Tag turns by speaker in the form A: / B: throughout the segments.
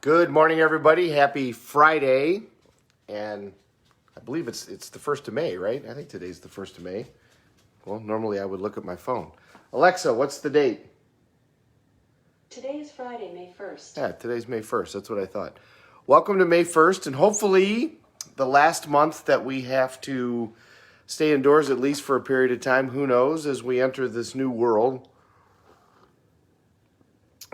A: Good morning, everybody. Happy Friday. And I believe it's the 1st of May, right? I think today's the 1st of May. Well, normally I would look at my phone. Alexa, what's the date?
B: Today is Friday, May 1st.
A: Yeah, today's May 1st. That's what I thought. Welcome to May 1st, and hopefully the last month that we have to stay indoors, at least for a period of time. Who knows, as we enter this new world.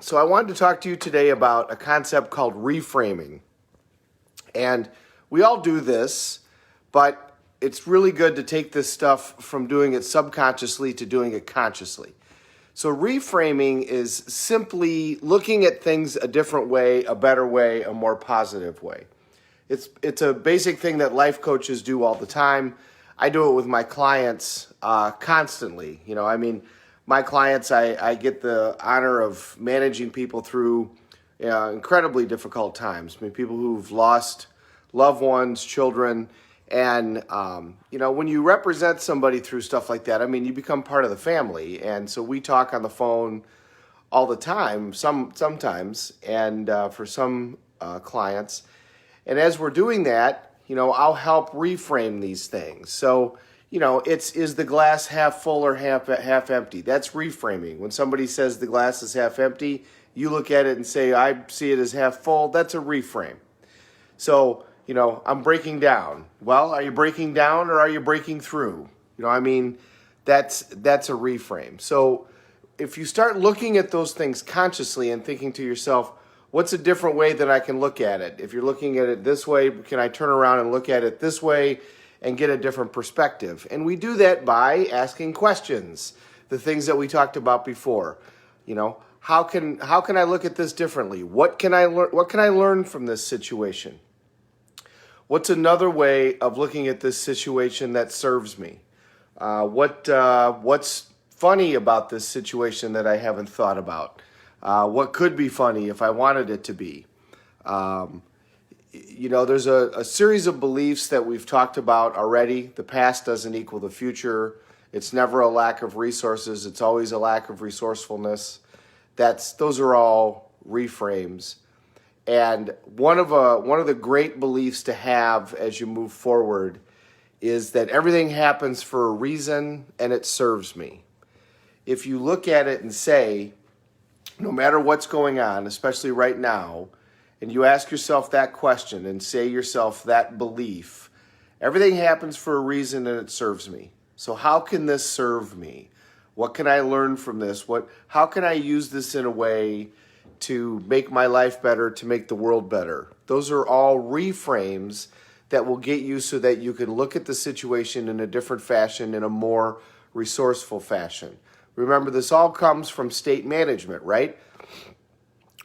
A: So I wanted to talk to you today about a concept called reframing. And we all do this, but it's really good to take this stuff from doing it subconsciously to doing it consciously. So reframing is simply looking at things a different way, a better way, a more positive way. It's a basic thing that life coaches do all the time. I do it with my clients constantly. My clients, I get the honor of managing people through incredibly difficult times. People who've lost loved ones, children, and when you represent somebody through stuff like that, you become part of the family. And so we talk on the phone all the time, sometimes, and for some clients. And as we're doing that, I'll help reframe these things. So is the glass half full or half empty? That's reframing. When somebody says the glass is half empty, you look at it and say, I see it as half full. That's a reframe. So, I'm breaking down. Well, are you breaking down or are you breaking through? That's a reframe. So if you start looking at those things consciously and thinking to yourself, what's a different way that I can look at it? If you're looking at it this way, can I turn around and look at it this way and get a different perspective? And we do that by asking questions, the things that we talked about before. How can I look at this differently? What can I learn from this situation? What's another way of looking at this situation that serves me? What's funny about this situation that I haven't thought about? What could be funny if I wanted it to be? There's a series of beliefs that we've talked about already. The past doesn't equal the future. It's never a lack of resources. It's always a lack of resourcefulness. Those are all reframes. And one of the great beliefs to have as you move forward is that everything happens for a reason and it serves me. If you look at it and say, no matter what's going on, especially right now, and you ask yourself that question and say yourself that belief, everything happens for a reason and it serves me. So how can this serve me? What can I learn from this? How can I use this in a way to make my life better, to make the world better? Those are all reframes that will get you so that you can look at the situation in a different fashion, in a more resourceful fashion. Remember, this all comes from state management, right?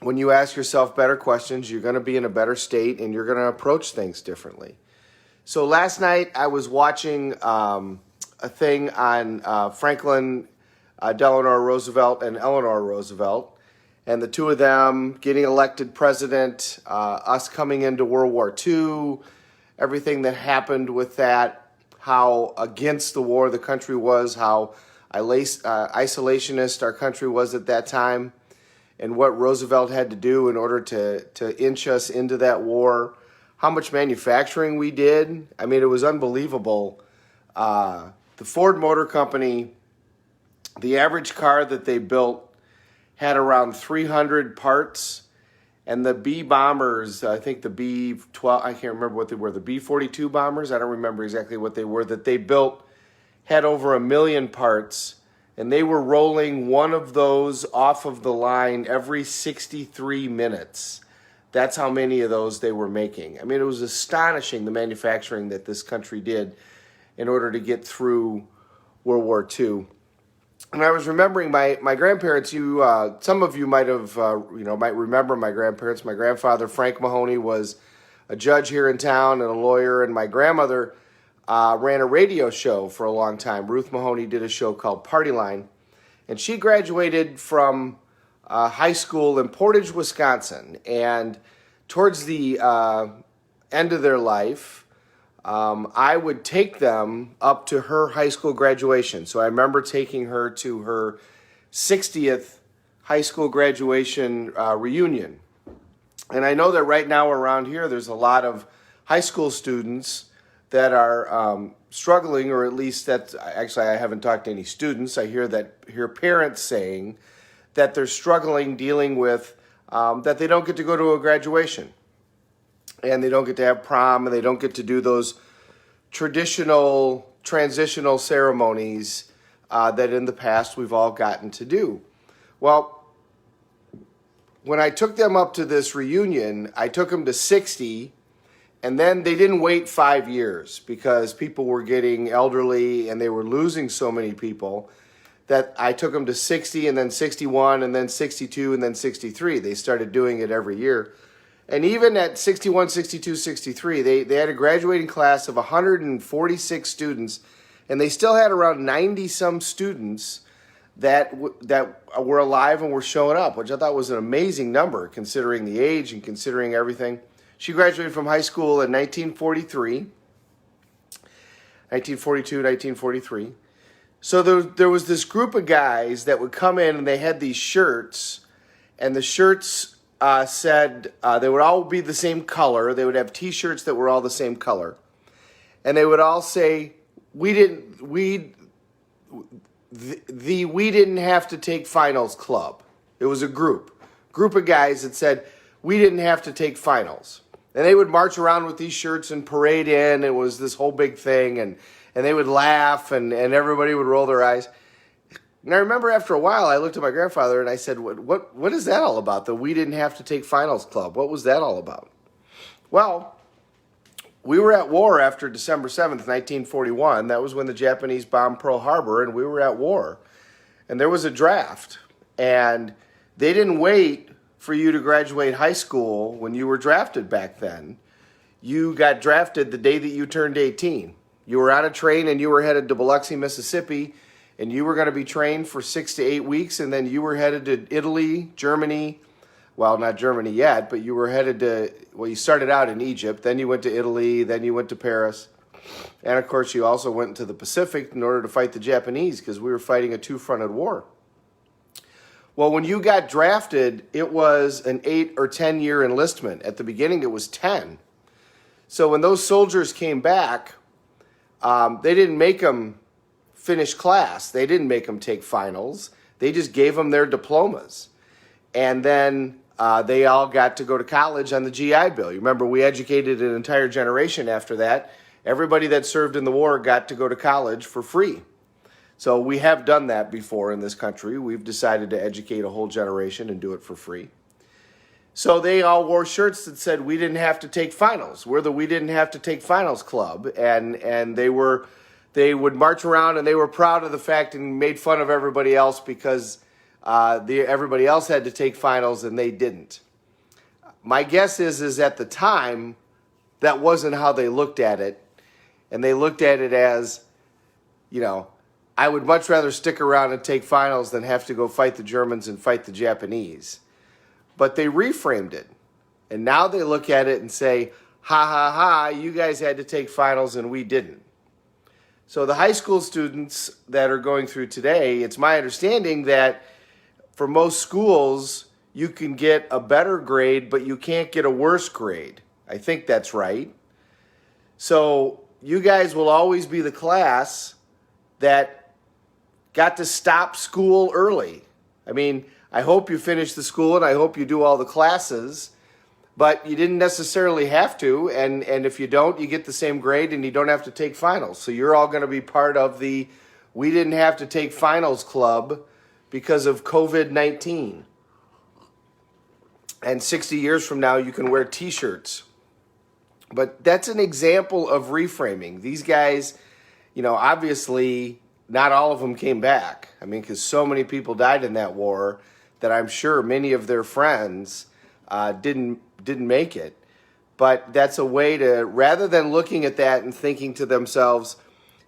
A: When you ask yourself better questions, you're going to be in a better state and you're going to approach things differently. So last night I was watching a thing on Franklin Delano Roosevelt and Eleanor Roosevelt, and the two of them getting elected president, us coming into World War II, everything that happened with that, how against the war the country was, how isolationist our country was at that time, and what Roosevelt had to do in order to inch us into that war, how much manufacturing we did. It was unbelievable. The Ford Motor Company, the average car that they built had around 300 parts, and the B bombers, I think the B-12, I can't remember what they were, the B-42 bombers, I don't remember exactly what they were, that they built had over 1 million parts, and they were rolling one of those off of the line every 63 minutes. That's how many of those they were making. It was astonishing, the manufacturing that this country did in order to get through World War II. And I was remembering my grandparents. Some of you might remember my grandparents. My grandfather, Frank Mahoney, was a judge here in town and a lawyer, and my grandmother ran a radio show for a long time. Ruth Mahoney did a show called Party Line, and she graduated from high school in Portage, Wisconsin. And towards the end of their life, I would take them up to her high school graduation. So I remember taking her to her 60th high school graduation reunion. And I know that right now around here, there's a lot of high school students that are struggling, or at least that actually I haven't talked to any students. I hear parents saying that they're struggling dealing with that they don't get to go to a graduation, and they don't get to have prom, and they don't get to do those traditional transitional ceremonies that in the past we've all gotten to do. Well, when I took them up to this reunion, I took them to 60, and then they didn't wait 5 years because people were getting elderly and they were losing so many people that I took them to 60 and then 61 and then 62 and then 63. They started doing it every year. And even at 61, 62, 63, they had a graduating class of 146 students, and they still had around 90-some students that were alive and were showing up, which I thought was an amazing number considering the age and considering everything. She graduated from high school in 1942, 1943. So there was this group of guys that would come in, and they had these shirts, and the shirts said they would all be the same color. They would have T-shirts that were all the same color, and they would all say, we didn't have to take finals club. It was a group of guys that said, we didn't have to take finals. And they would march around with these shirts and parade in. It was this whole big thing, and they would laugh, and everybody would roll their eyes. And I remember after a while, I looked at my grandfather and I said, what is that all about, the we didn't have to take finals club? What was that all about? Well, we were at war after December 7th, 1941. That was when the Japanese bombed Pearl Harbor, and we were at war. And there was a draft. And they didn't wait for you to graduate high school when you were drafted back then. You got drafted the day that you turned 18. You were on a train and you were headed to Biloxi, Mississippi, and you were going to be trained for 6 to 8 weeks, and then you were headed to Italy, Germany. Well, not Germany yet, but you were headed to, well, you started out in Egypt, then you went to Italy, then you went to Paris. And of course, you also went into the Pacific in order to fight the Japanese, because we were fighting a two-fronted war. Well, when you got drafted, it was an 8 or 10 year enlistment. At the beginning, it was 10. So when those soldiers came back, they didn't make them finish class. They didn't make them take finals. They just gave them their diplomas. And then they all got to go to college on the GI Bill. You remember, we educated an entire generation after that. Everybody that served in the war got to go to college for free. So we have done that before in this country. We've decided to educate a whole generation and do it for free. So they all wore shirts that said, we didn't have to take finals. We're the We Didn't Have to Take Finals Club. And they would march around, and they were proud of the fact and made fun of everybody else because everybody else had to take finals and they didn't. My guess is at the time, that wasn't how they looked at it. And they looked at it as, I would much rather stick around and take finals than have to go fight the Germans and fight the Japanese. But they reframed it. And now they look at it and say, ha, ha, ha, you guys had to take finals and we didn't. So the high school students that are going through today, it's my understanding that for most schools, you can get a better grade, but you can't get a worse grade. I think that's right. So you guys will always be the class that got to stop school early. I mean, I hope you finish the school and I hope you do all the classes, but you didn't necessarily have to. And if you don't, you get the same grade and you don't have to take finals. So you're all going to be part of the We Didn't Have to Take Finals Club because of COVID-19. And 60 years from now, you can wear T-shirts. But that's an example of reframing. These guys, obviously not all of them came back. I mean, because so many people died in that war that I'm sure many of their friends didn't make it. But that's a way to, rather than looking at that and thinking to themselves,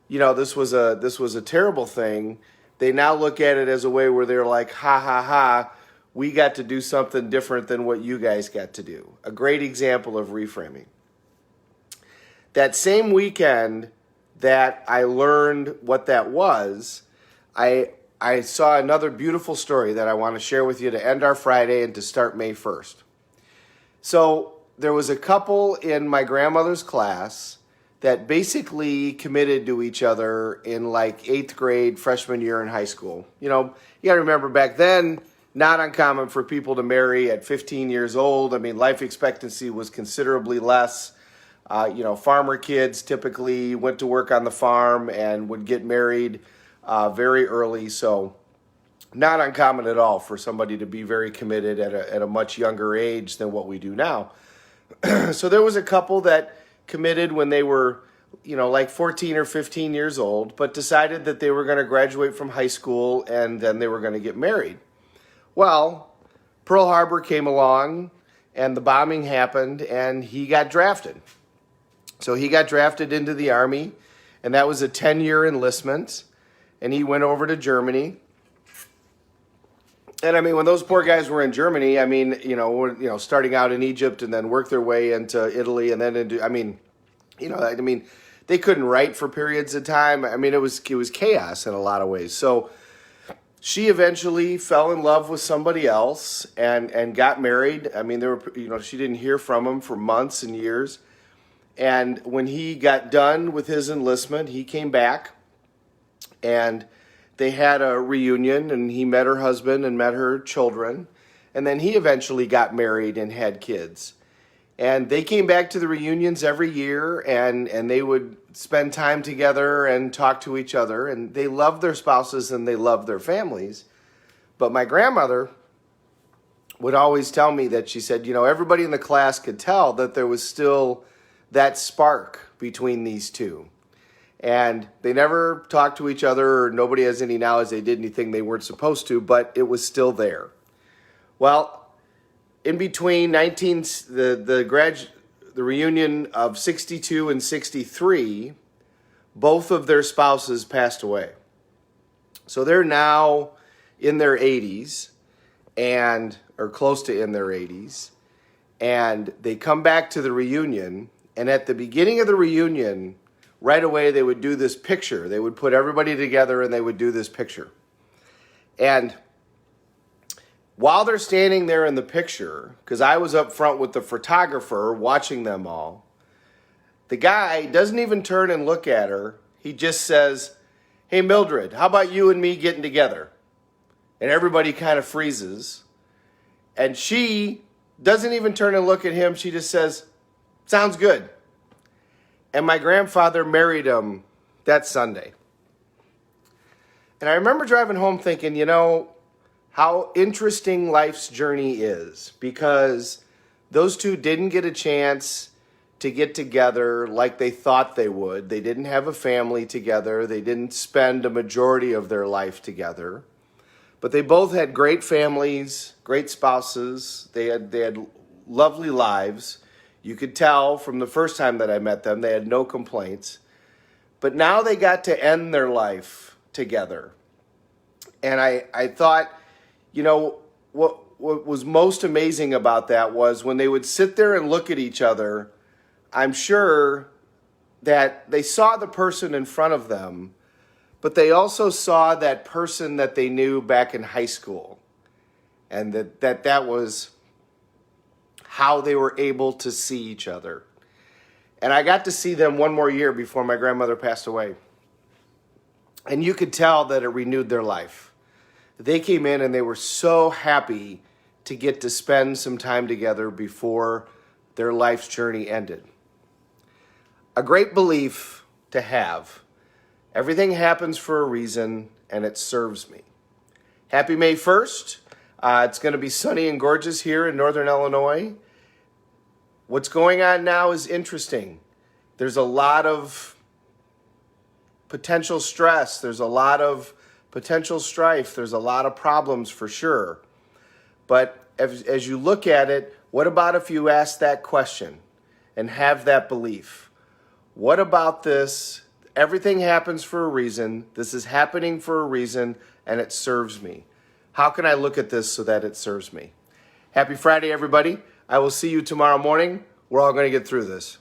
A: this was a terrible thing, they now look at it as a way where they're like, ha, ha, ha, we got to do something different than what you guys got to do. A great example of reframing. That same weekend that I learned what that was, I saw another beautiful story that I want to share with you to end our Friday and to start May 1st. So there was a couple in my grandmother's class that basically committed to each other in like 8th grade, freshman year in high school. You know, you got to remember back then, not uncommon for people to marry at 15 years old. I mean, life expectancy was considerably less. Farmer kids typically went to work on the farm and would get married very early. So not uncommon at all for somebody to be very committed at a much younger age than what we do now. So there was a couple that committed when they were, like 14 or 15 years old, but decided that they were going to graduate from high school and then they were going to get married. Well, Pearl Harbor came along and the bombing happened and he got drafted. So he got drafted into the Army, and that was a 10-year enlistment, and he went over to Germany. And I mean, when those poor guys were in Germany, I mean, starting out in Egypt and then worked their way into Italy and then they couldn't write for periods of time. I mean, it was chaos in a lot of ways. So she eventually fell in love with somebody else and got married. I mean, she didn't hear from him for months and years. And when he got done with his enlistment, he came back and they had a reunion and he met her husband and met her children. And then he eventually got married and had kids. And they came back to the reunions every year and they would spend time together and talk to each other. And they loved their spouses and they loved their families. But my grandmother would always tell me that she said, everybody in the class could tell that there was still that spark between these two. And they never talked to each other, or nobody has any knowledge they did anything they weren't supposed to, but it was still there. Well, in between the reunion of 62 and 63, both of their spouses passed away. So they're now in their 80s, or close to in their 80s, and they come back to the reunion. And at the beginning of the reunion, right away, they would do this picture. They would put everybody together and they would do this picture. And while they're standing there in the picture, because I was up front with the photographer watching them all, the guy doesn't even turn and look at her. He just says, "Hey, Mildred, how about you and me getting together?" And everybody kind of freezes. And she doesn't even turn and look at him. She just says, "Sounds good." And my grandfather married him that Sunday. And I remember driving home thinking, how interesting life's journey is, because those two didn't get a chance to get together like they thought they would. They didn't have a family together. They didn't spend a majority of their life together. But they both had great families, great spouses. They had lovely lives. You could tell from the first time that I met them, they had no complaints. But now they got to end their life together. And I thought, what was most amazing about that was when they would sit there and look at each other, I'm sure that they saw the person in front of them, but they also saw that person that they knew back in high school. And that was how they were able to see each other. And I got to see them one more year before my grandmother passed away. And you could tell that it renewed their life. They came in and they were so happy to get to spend some time together before their life's journey ended. A great belief to have. Everything happens for a reason and it serves me. Happy May 1st. It's going to be sunny and gorgeous here in Northern Illinois. What's going on now is interesting. There's a lot of potential stress. There's a lot of potential strife. There's a lot of problems for sure. But as you look at it, what about if you ask that question and have that belief? What about this? Everything happens for a reason. This is happening for a reason, and it serves me. How can I look at this so that it serves me? Happy Friday, everybody. I will see you tomorrow morning. We're all going to get through this.